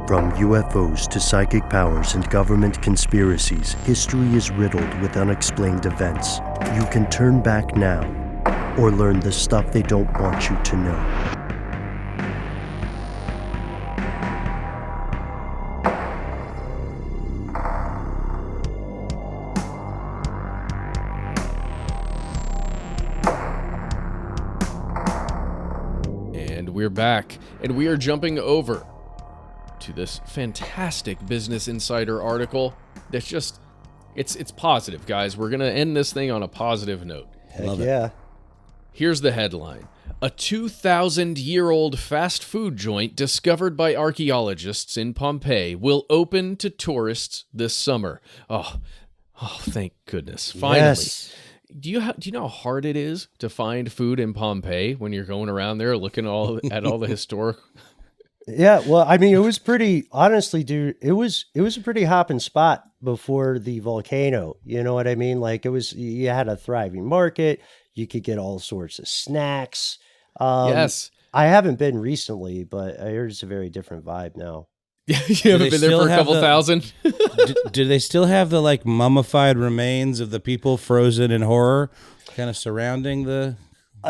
From UFOs to psychic powers and government conspiracies, history is riddled with unexplained events. You can turn back now, or learn the stuff they don't want you to know. And we're back, and we are jumping over to this fantastic Business Insider article that's just, it's positive, guys. We're going to end this thing on a positive note. Heck yeah. Here's the headline. A 2,000-year-old fast food joint discovered by archaeologists in Pompeii will open to tourists this summer. Oh, thank goodness. Finally. Yes. Do you know how hard it is to find food in Pompeii when you're going around there looking at all the historic? Yeah, well, I mean, it was pretty, honestly, dude, it was a pretty hopping spot before the volcano. You know what I mean? Like, you had a thriving market. You could get all sorts of snacks. Yes. I haven't been recently, but I heard it's a very different vibe now. You haven't been there for a couple thousand? do they still have the like mummified remains of the people frozen in horror kind of surrounding the...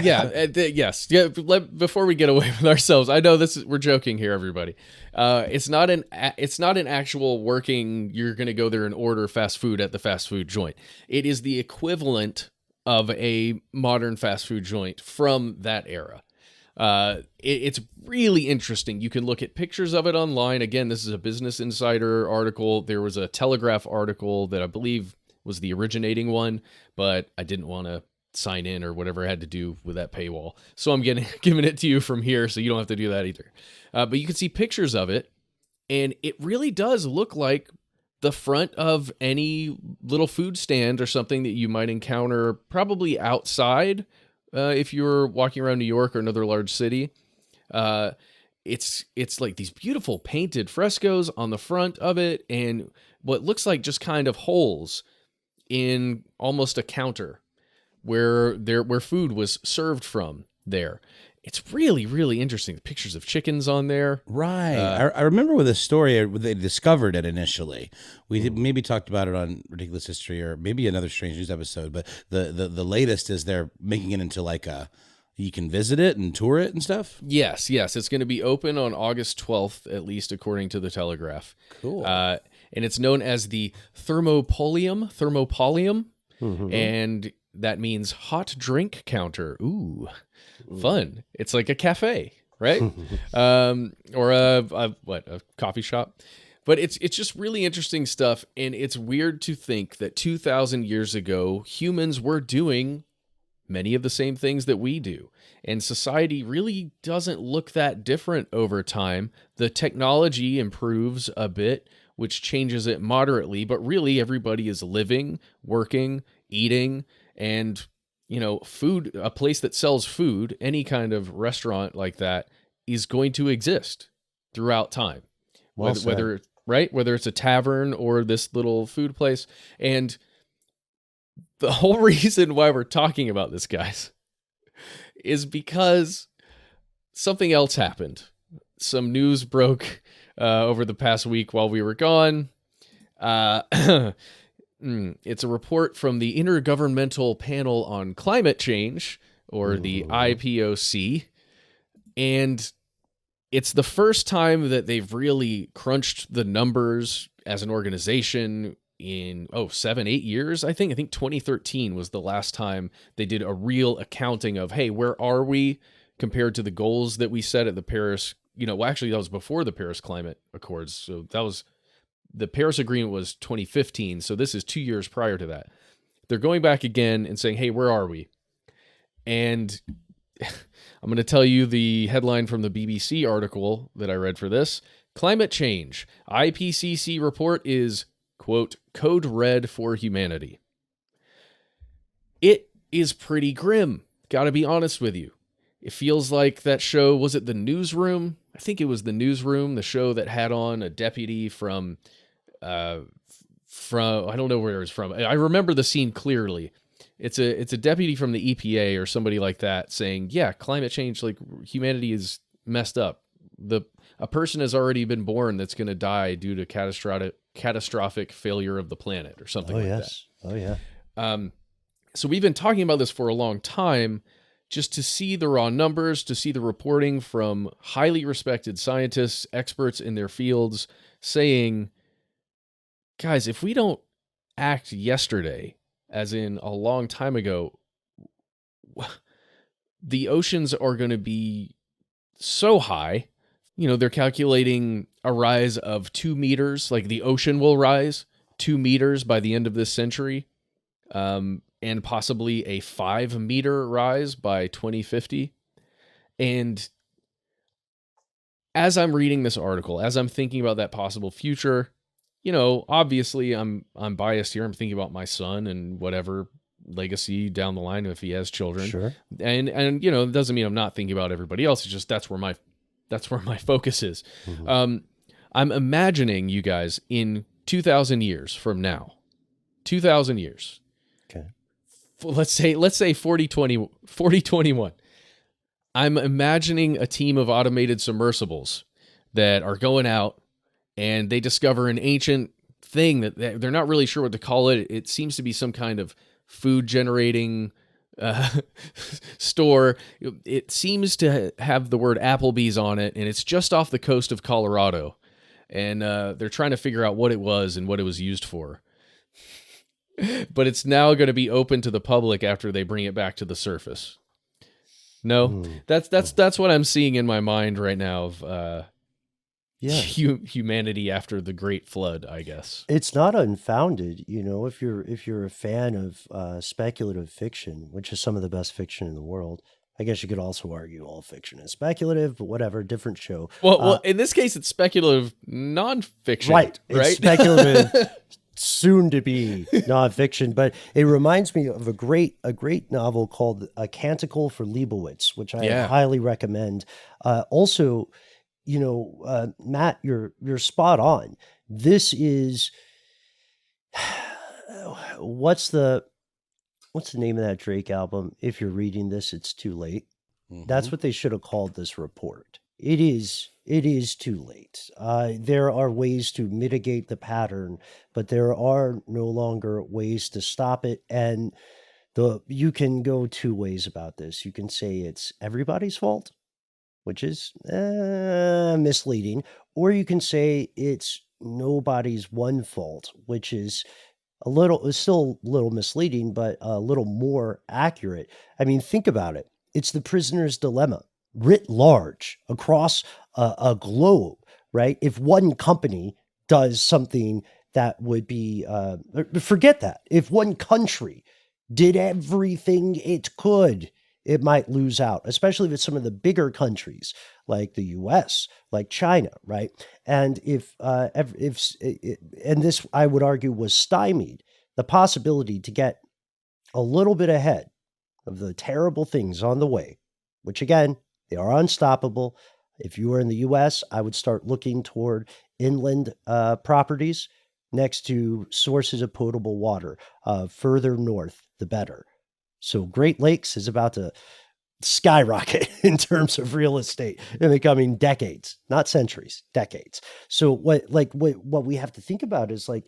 Yes. Yeah. Before we get away with ourselves, I know we're joking here, everybody. It's not an actual working. You're going to go there and order fast food at the fast food joint. It is the equivalent of a modern fast food joint from that era. It's really interesting. You can look at pictures of it online. Again, this is a Business Insider article. There was a Telegraph article that I believe was the originating one, but I didn't want to sign in or whatever I had to do with that paywall. So I'm giving it to you from here, so you don't have to do that either. But you can see pictures of it, and it really does look like the front of any little food stand or something that you might encounter probably outside if you're walking around New York or another large city. It's like these beautiful painted frescoes on the front of it, and what looks like just kind of holes in almost a counter where food was served from there. It's really, really interesting. The pictures of chickens on there. Right. I remember with a story where they discovered it initially. We maybe talked about it on Ridiculous History or maybe another Strange News episode, but the latest is they're making it into like you can visit it and tour it and stuff? Yes. It's going to be open on August 12th, at least according to the Telegraph. Cool. And it's known as the Thermopolium, Mm-hmm. and that means hot drink counter. Ooh, fun. It's like a cafe, right? Or a coffee shop. But it's just really interesting stuff, and it's weird to think that 2,000 years ago, humans were doing many of the same things that we do. And society really doesn't look that different over time. The technology improves a bit, which changes it moderately, but really everybody is living, working, eating, and, food, a place that sells food, any kind of restaurant like that is going to exist throughout time. Whether it's a tavern or this little food place. And the whole reason why we're talking about this, guys, is because something else happened. Some news broke over the past week while we were gone. It's a report from the Intergovernmental Panel on Climate Change, or the IPOC, and it's the first time that they've really crunched the numbers as an organization in 7-8 years. I think 2013 was the last time they did a real accounting of, hey, where are we compared to the goals that we set at the Paris, actually that was before the Paris Climate Accords. So that was, the Paris Agreement was 2015. So this is 2 years prior to that. They're going back again and saying, hey, where are we? And I'm going to tell you the headline from the BBC article that I read for this. Climate change. IPCC report is, quote, code red for humanity. It is pretty grim. Got to be honest with you. It feels like that show, was it The Newsroom? I think it was The Newsroom, the show that had on a deputy from I don't know where it was from. I remember the scene clearly. It's a deputy from the EPA or somebody like that saying, yeah, climate change, like humanity is messed up. a person has already been born that's going to die due to catastrophic failure of the planet or something Oh, like yes. Oh, yeah. that. So we've been talking about this for a long time, just to see the raw numbers, to see the reporting from highly respected scientists, experts in their fields, saying, guys, if we don't act yesterday, as in a long time ago, the oceans are going to be so high. You know, they're calculating a rise of 2 meters, like the ocean will rise 2 meters by the end of this century, and possibly a 5-meter rise by 2050. And as I'm reading this article, as I'm thinking about that possible future, you know, obviously I'm biased here. I'm thinking about my son and whatever legacy down the line if he has children. Sure. And you know, it doesn't mean I'm not thinking about everybody else. It's just that's where my focus is. Mm-hmm. I'm imagining you guys in 2,000 years from now. 2,000 years. Okay. Let's say 4021. I'm imagining a team of automated submersibles that are going out and they discover an ancient thing that they're not really sure what to call it. It seems to be some kind of food generating store. It seems to have the word Applebee's on it, and it's just off the coast of Colorado. And they're trying to figure out what it was and what it was used for. But it's now going to be open to the public after they bring it back to the surface. No, that's what I'm seeing in my mind right now of humanity after the Great Flood, I guess. It's not unfounded, you know, if you're a fan of speculative fiction, which is some of the best fiction in the world. I guess you could also argue all fiction is speculative, but whatever, different show. Well, in this case, it's speculative nonfiction, right? It's speculative, soon to be nonfiction. But it reminds me of a great novel called A Canticle for Leibowitz, which I highly recommend. Also, you know, Matt, you're spot on. This is what's the name of that Drake album? If you're reading this, it's too late. Mm-hmm. That's what they should have called this report. It is too late. There are ways to mitigate the pattern, but there are no longer ways to stop it. And you can go two ways about this. You can say it's everybody's fault, which is misleading, or you can say it's nobody's one fault, which is still a little misleading, but a little more accurate. I mean, think about it. It's the prisoner's dilemma writ large across a globe, right? If one company does something that would be, forget that. If one country did everything it could, it might lose out, especially if it's some of the bigger countries like the U.S., like China, right? And if this, I would argue, was stymied, the possibility to get a little bit ahead of the terrible things on the way, which again, they are unstoppable. If you were in the U.S., I would start looking toward inland properties next to sources of potable water. Further north, the better. So Great Lakes is about to skyrocket in terms of real estate in the coming decades, not centuries, decades. So what we have to think about is like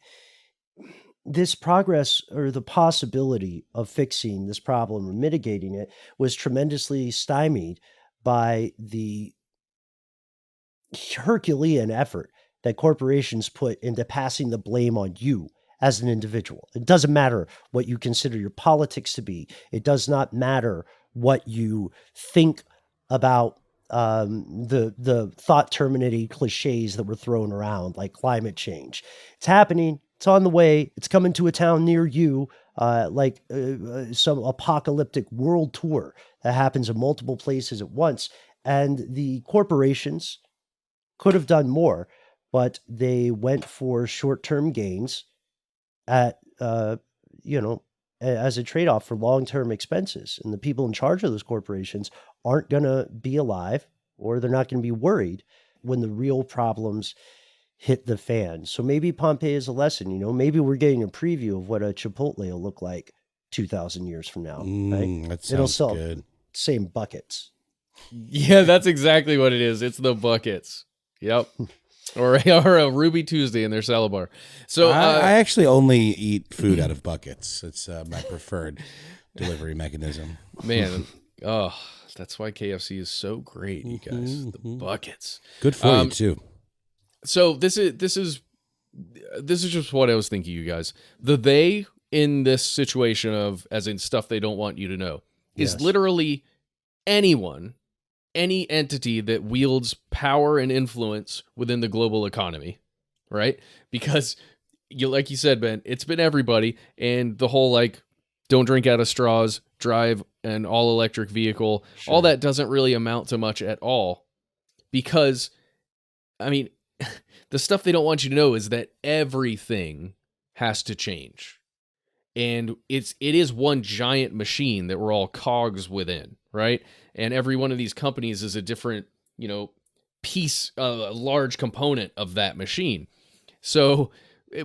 this progress or the possibility of fixing this problem or mitigating it was tremendously stymied by the Herculean effort that corporations put into passing the blame on you as an individual. It doesn't matter what you consider your politics to be. It does not matter what you think about the thought-terminating cliches that were thrown around, like climate change. It's happening. It's on the way. It's coming to a town near you, like some apocalyptic world tour that happens in multiple places at once. And the corporations could have done more, but they went for short-term gains at, as a trade-off for long-term expenses. And the people in charge of those corporations aren't going to be alive, or they're not going to be worried when the real problems hit the fan. So maybe Pompeii is a lesson, maybe we're getting a preview of what a Chipotle will look like 2,000 years from now, right? That sounds It'll sell good. same buckets. Yeah, that's exactly what it is. It's the buckets. Yep. Or a Ruby Tuesday in their salad bar. So I actually only eat food out of buckets. It's my preferred delivery mechanism. man, oh, that's why KFC is so great, you guys. The buckets. Good for you too. So this is just what I was thinking, you guys. The they in this situation of as in stuff they don't want you to know is Yes. literally anyone, any entity that wields power and influence within the global economy, right? Because like you said, Ben, it's been everybody, and the whole like don't drink out of straws, drive an all electric vehicle, all that doesn't really amount to much at all. Because I mean, the stuff they don't want you to know is that everything has to change. And it is one giant machine that we're all cogs within, right? And every one of these companies is a different, piece, a large component of that machine. So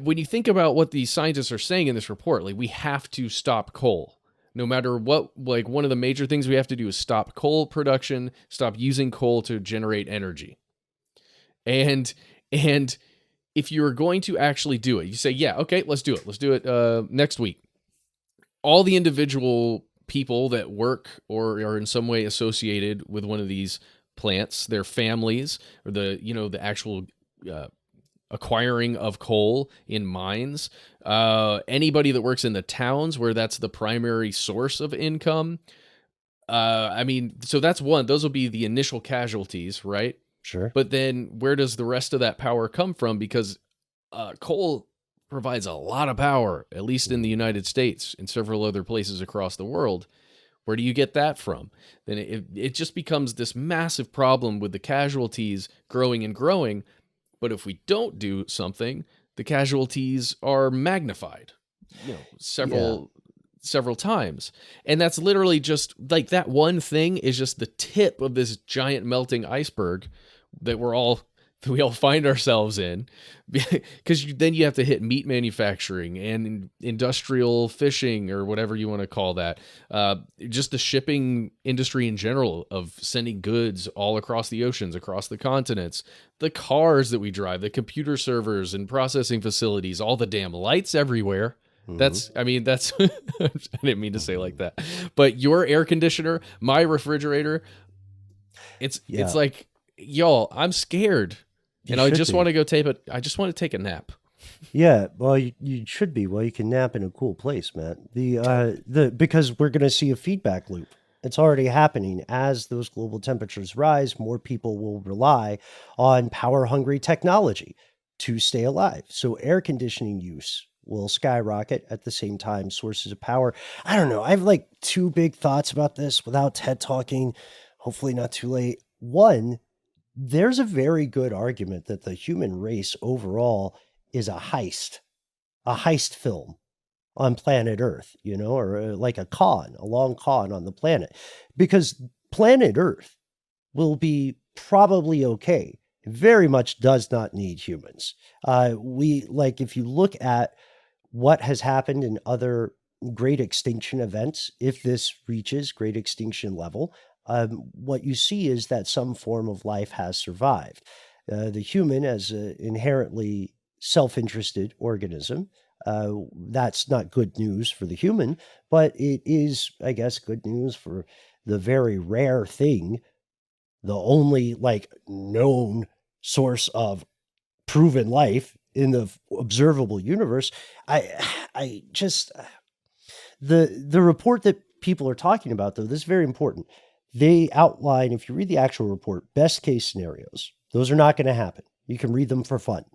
when you think about what these scientists are saying in this report, like we have to stop coal. No matter what, like one of the major things we have to do is stop coal production, stop using coal to generate energy. And if you're going to actually do it, you say, yeah, okay, let's do it. Let's do it next week. All the individual people that work or are in some way associated with one of these plants, their families, or the actual acquiring of coal in mines, anybody that works in the towns where that's the primary source of income. So that's one. Those will be the initial casualties, right? Sure. But then where does the rest of that power come from? Because coal provides a lot of power, at least in the United States and several other places across the world. Where do you get that from? Then it just becomes this massive problem with the casualties growing and growing. But if we don't do something, the casualties are magnified, several times. And that's literally just like that one thing is just the tip of this giant melting iceberg that we all find ourselves in, because then you have to hit meat manufacturing and industrial fishing or whatever you want to call that. Just the shipping industry in general of sending goods all across the oceans, across the continents, the cars that we drive, the computer servers and processing facilities, all the damn lights everywhere. That's I didn't mean to say like that, but your air conditioner, my refrigerator, it's like, y'all, I'm scared. And I just want to go I just want to take a nap. Yeah, well, you should be. Well, you can nap in a cool place, man. Because we're going to see a feedback loop. It's already happening. As those global temperatures rise, more people will rely on power-hungry technology to stay alive. So air conditioning use will skyrocket. At the same time, sources of power. I don't know. I have like two big thoughts about this without TED talking. Hopefully not too late. One, there's a very good argument that the human race overall is a heist film on planet Earth, or like a long con on the planet, because planet Earth will be probably okay. It very much does not need humans. If you look at what has happened in other great extinction events, if this reaches great extinction level, what you see is that some form of life has survived. The human, as an inherently self-interested organism, that's not good news for the human, but it is, I guess, good news for the very rare thing, the only known source of proven life in the observable universe. I just the report that people are talking about, though, this is very important. They outline, if you read the actual report, best case scenarios. Those are not going to happen. You can read them for fun.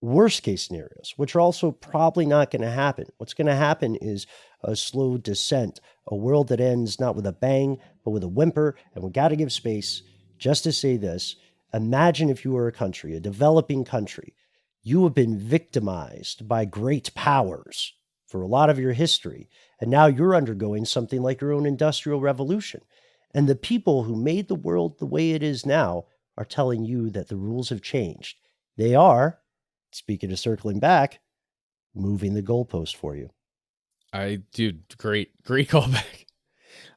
Worst case scenarios, which are also probably not going to happen. What's going to happen is a slow descent, a world that ends not with a bang, but with a whimper. And we got to give space just to say this. Imagine if you were a country, a developing country. You have been victimized by great powers for a lot of your history. And now you're undergoing something like your own industrial revolution. And the people who made the world the way it is now are telling you that the rules have changed. They are, speaking of circling back, moving the goalpost for you. Dude, great callback.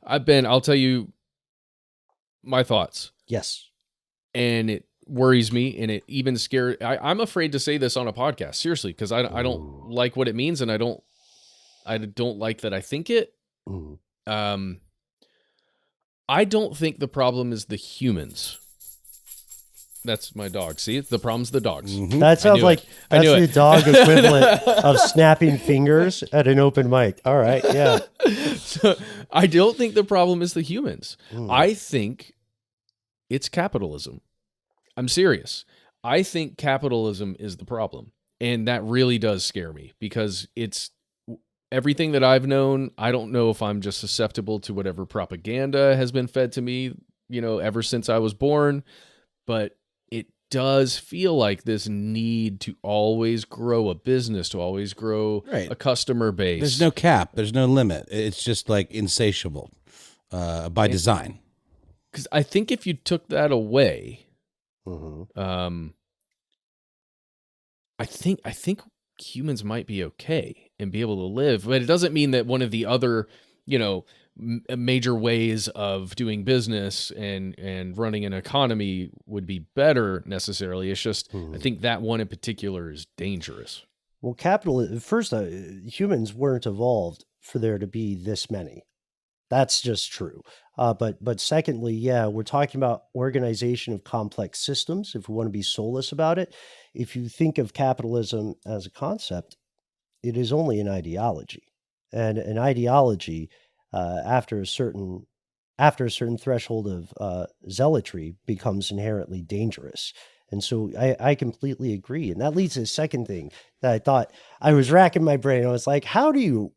I'll tell you, my thoughts. Yes. And it worries me, and it even scares. I'm afraid to say this on a podcast, seriously, because I don't like what it means, and I don't like that I think it. Mm. I don't think the problem is the humans. That's my dog. See, the problem's the dogs. Mm-hmm. That sounds like I that's knew the it. dog equivalent of snapping fingers at an open mic. All right, yeah. So, I don't think the problem is the humans. Mm. I think it's capitalism. I'm serious. I think capitalism is the problem. And that really does scare me because it's everything that I've known. I don't know if I'm just susceptible to whatever propaganda has been fed to me, ever since I was born, but it does feel like this need to always grow a business, to always grow a customer base. There's no cap. There's no limit. It's just like insatiable by design. Because I think if you took that away, Mm-hmm. I think humans might be okay and be able to live, but it doesn't mean that one of the other, major ways of doing business and running an economy would be better necessarily. It's just, I think that one in particular is dangerous. Well, first, humans weren't evolved for there to be this many. That's just true. But secondly, yeah, we're talking about organization of complex systems. If we want to be soulless about it, if you think of capitalism as a concept, it is only an ideology, and an ideology after a certain threshold of zealotry becomes inherently dangerous. And so I completely agree. And that leads to the second thing that I thought I was racking my brain. I was like, how do you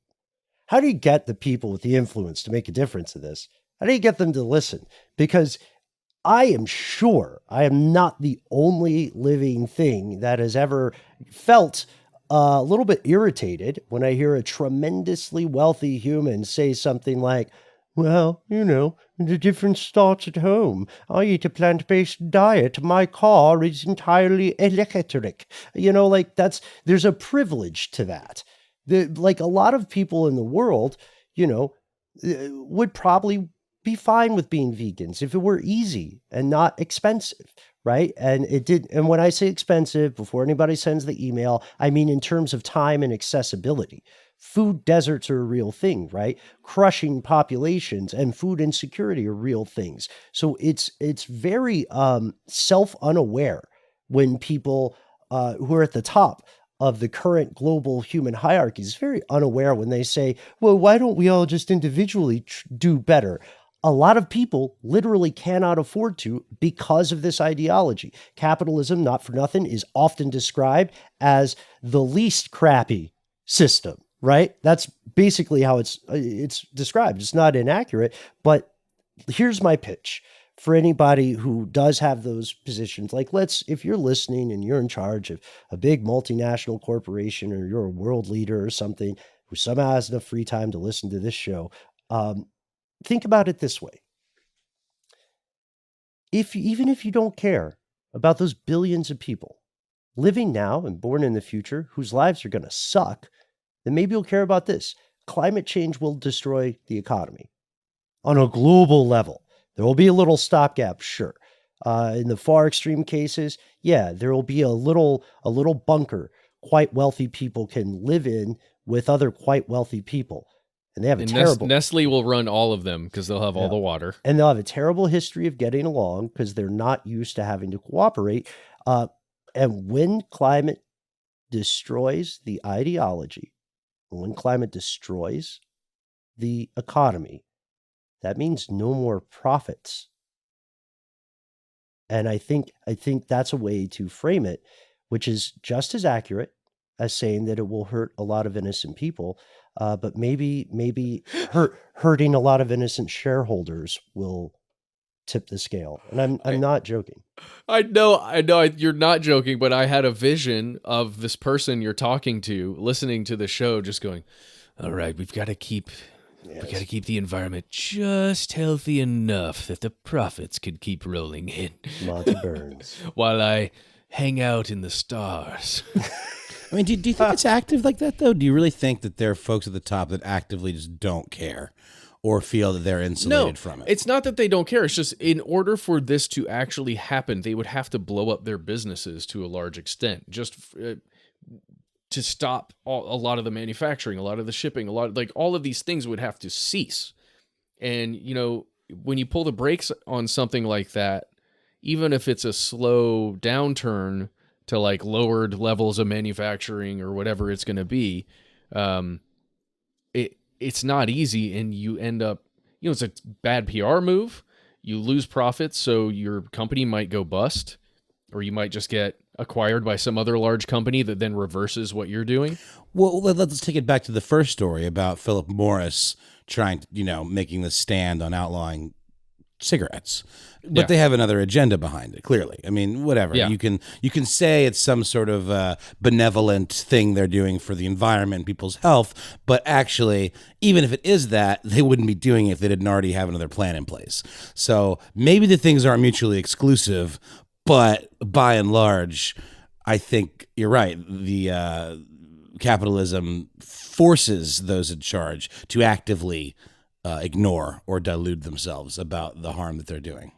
get the people with the influence to make a difference in this? How do you get them to listen? Because I am sure I am not the only living thing that has ever felt a little bit irritated when I hear a tremendously wealthy human say something like, well, the difference starts at home. I eat a plant-based diet. My car is entirely electric. There's a privilege to that. Like a lot of people in the world, would probably be fine with being vegans if it were easy and not expensive, right? And it did. And when I say expensive, before anybody sends the email, I mean in terms of time and accessibility. Food deserts are a real thing, right? Crushing populations and food insecurity are real things. So it's very self-unaware when people who are at the top of the current global human hierarchy is very unaware when they say, well, why don't we all just individually do better? A lot of people literally cannot afford to because of this ideology. Capitalism, not for nothing, is often described as the least crappy system, right? That's basically how it's described. It's not inaccurate, but here's my pitch. For anybody who does have those positions, like if you're listening and you're in charge of a big multinational corporation or you're a world leader or something who somehow has enough free time to listen to this show, think about it this way. Even if you don't care about those billions of people living now and born in the future whose lives are going to suck, then maybe you'll care about this. Climate change will destroy the economy on a global level. There will be a little stopgap, sure. In the far extreme cases, yeah, there will be a little bunker quite wealthy people can live in with other quite wealthy people. And they have Nestle will run all of them because they'll have all the water. And they'll have a terrible history of getting along because they're not used to having to cooperate. And when climate destroys the ideology, when climate destroys the economy, that means no more profits. And I think that's a way to frame it, which is just as accurate as saying that it will hurt a lot of innocent people, but maybe hurting a lot of innocent shareholders will tip the scale. And I'm not joking. I know you're not joking, but I had a vision of this person you're talking to, listening to the show, just going, all right, we've got to keep the environment just healthy enough that the profits could keep rolling in. Monty Burns. While I hang out in the stars. I mean, do you think it's active like that, though? Do you really think that there are folks at the top that actively just don't care? or feel that they're insulated from it. It's not that they don't care. It's just in order for this to actually happen, they would have to blow up their businesses to a large extent, just to stop a lot of the manufacturing, a lot of the shipping, all of these things would have to cease. And, when you pull the brakes on something like that, even if it's a slow downturn to like lowered levels of manufacturing or whatever it's going to be, it's not easy, and you end up, it's a bad PR move. You lose profits, so your company might go bust, or you might just get acquired by some other large company that then reverses what you're doing. Well, let's take it back to the first story about Philip Morris trying to, making the stand on outlawing cigarettes, but they have another agenda behind it. Clearly, I mean, whatever you can say it's some sort of benevolent thing they're doing for the environment, and people's health, but actually, even if it is that, they wouldn't be doing it if they didn't already have another plan in place. So maybe the things aren't mutually exclusive, but by and large, I think you're right. The capitalism forces those in charge to actively ignore or delude themselves about the harm that they're doing.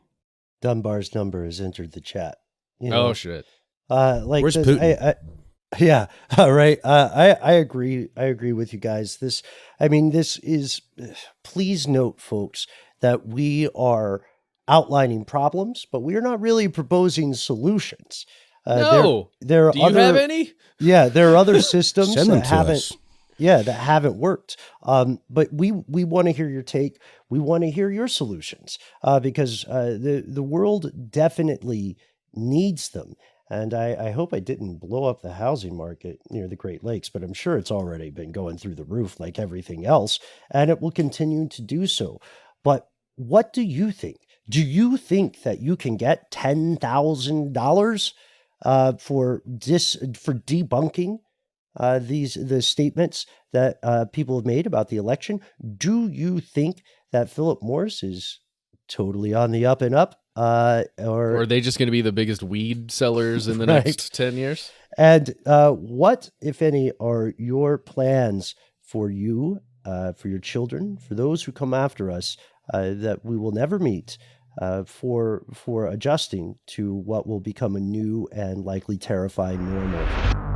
Dunbar's number has entered the chat. Oh shit! Where's Putin? Yeah, right. I agree. I agree with you guys. This is. Please note, folks, that we are outlining problems, but we are not really proposing solutions. No. There are Do you have any? Yeah, there are other systems Send them that to haven't. us. Yeah, that haven't worked. But we want to hear your take. We want to hear your solutions because the world definitely needs them. And I hope I didn't blow up the housing market near the Great Lakes, but I'm sure it's already been going through the roof like everything else, and it will continue to do so. But what do you think? Do you think that you can get $10,000 for debunking the statements that people have made about the election? Do you think that Philip Morris is totally on the up and up? Or are they just going to be the biggest weed sellers in the Right. next 10 years? And what, if any, are your plans for you, for your children, for those who come after us that we will never meet, for adjusting to what will become a new and likely terrifying normal?